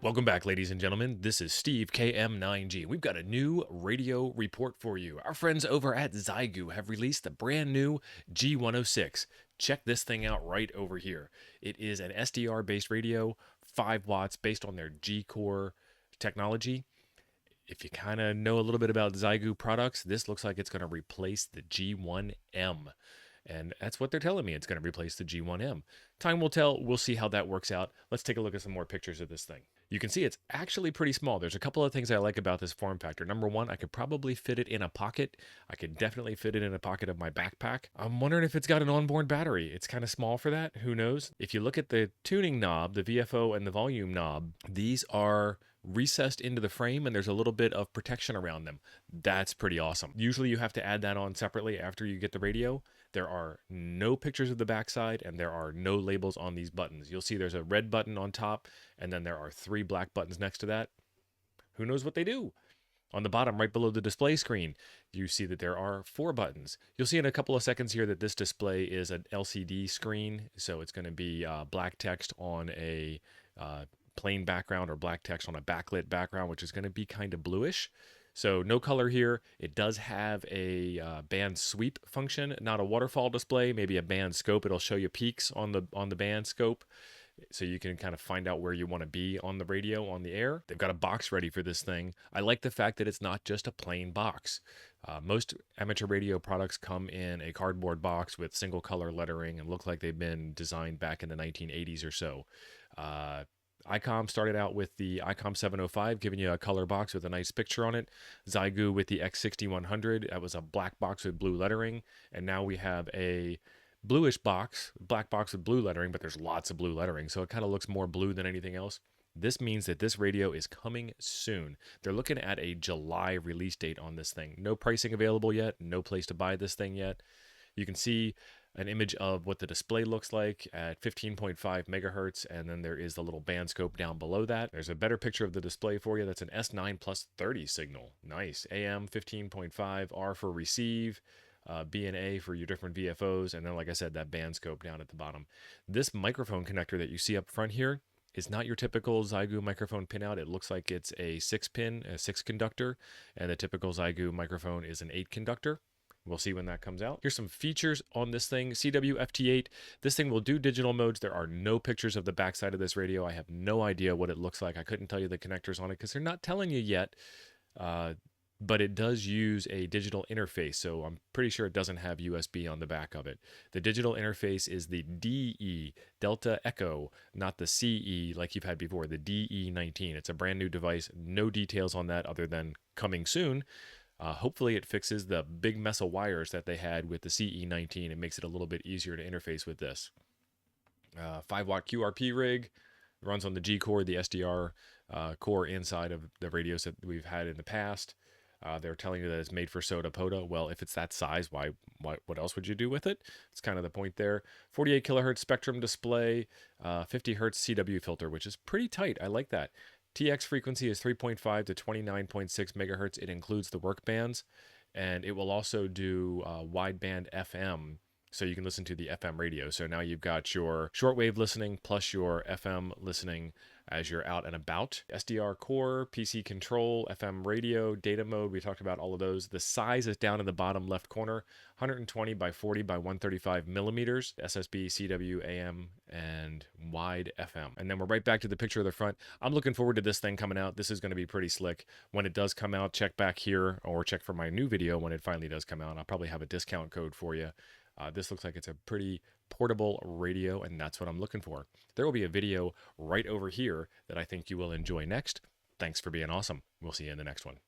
Welcome back, ladies and gentlemen. This is Steve KM9G. We've got a new radio report for you. Our friends over at Xiegu have released the brand new G106. Check this thing out right over here. It is an SDR based radio, 5 watts, based on their G Core technology. If you kind of know a little bit about Xiegu products, this looks like it's going to replace the G1M. And that's what they're telling me. It's going to replace the G1M. Time will tell. We'll see how that works out. Let's take a look at some more pictures of this thing. You can see it's actually pretty small. There's a couple of things I like about this form factor. Number one, I could probably fit it in a pocket. I could definitely fit it in a pocket of my backpack. I'm wondering if it's got an onboard battery. It's kind of small for that. Who knows? If you look at the tuning knob, the VFO and the volume knob, these are recessed into the frame and there's a little bit of protection around them. That's pretty awesome. Usually you have to add that on separately after you get the radio. There are no pictures of the backside and there are no labels on these buttons. You'll see there's a red button on top and then there are 3 black buttons next to that. Who knows what they do? On the bottom, right below the display screen, you see that there are 4 buttons. You'll see in a couple of seconds here that this display is an LCD screen, so it's going to be black text on a plain background or black text on a backlit background, which is going to be kind of bluish. So no color here. It does have a band sweep function, not a waterfall display, maybe a band scope. It'll show you peaks on the band scope, so you can kind of find out where you want to be on the radio, on the air. They've got a box ready for this thing. I like the fact that it's not just a plain box. Most amateur radio products come in a cardboard box with single color lettering and look like they've been designed back in the 1980s or so. ICOM started out with the ICOM 705, giving you a color box with a nice picture on it. Xiegu with the X6100, that was a black box with blue lettering. And now we have a bluish box, black box with blue lettering, but there's lots of blue lettering, so it kind of looks more blue than anything else. This means that this radio is coming soon. They're looking at a July release date on this thing. No pricing available yet, no place to buy this thing yet. You can see an image of what the display looks like at 15.5 megahertz, and then there is the little band scope down below that. There's a better picture of the display for you. That's an S9 plus 30 signal. Nice. AM 15.5, R for receive, B and A for your different VFOs, and then, like I said, that band scope down at the bottom. This microphone connector that you see up front here is not your typical Xiegu microphone pinout. It looks like it's a 6-pin, a 6 conductor, and the typical Xiegu microphone is an 8 conductor. We'll see when that comes out. Here's some features on this thing. CWFT8. This thing will do digital modes. There are no pictures of the backside of this radio. I have no idea what it looks like. I couldn't tell you the connectors on it because they're not telling you yet. But it does use a digital interface, so I'm pretty sure it doesn't have USB on the back of it. The digital interface is the DE, Delta Echo, not the CE like you've had before, the DE19. It's a brand new device. No details on that other than coming soon. Hopefully it fixes the big mess of wires that they had with the CE19 and makes it a little bit easier to interface with this. 5-watt QRP rig, runs on the G core, the SDR core inside of the radios that we've had in the past. They're telling you that it's made for SOTA POTA. Well, if it's that size, what else would you do with it? It's kind of the point there. 48 kilohertz spectrum display, 50 hertz CW filter, which is pretty tight. I like that. TX frequency is 3.5 to 29.6 megahertz. It includes the work bands, and it will also do wideband FM, so you can listen to the FM radio. So now you've got your shortwave listening plus your FM listening as you're out and about. SDR core, PC control, FM radio, data mode. We talked about all of those. The size is down in the bottom left corner, 120 by 40 by 135 millimeters. SSB, CW, AM, and wide FM. And then we're right back to the picture of the front. I'm looking forward to this thing coming out. This is going to be pretty slick. When it does come out, check back here or check for my new video when it finally does come out. I'll probably have a discount code for you. This looks like it's a pretty portable radio, and that's what I'm looking for. There will be a video right over here that I think you will enjoy next. Thanks for being awesome. We'll see you in the next one.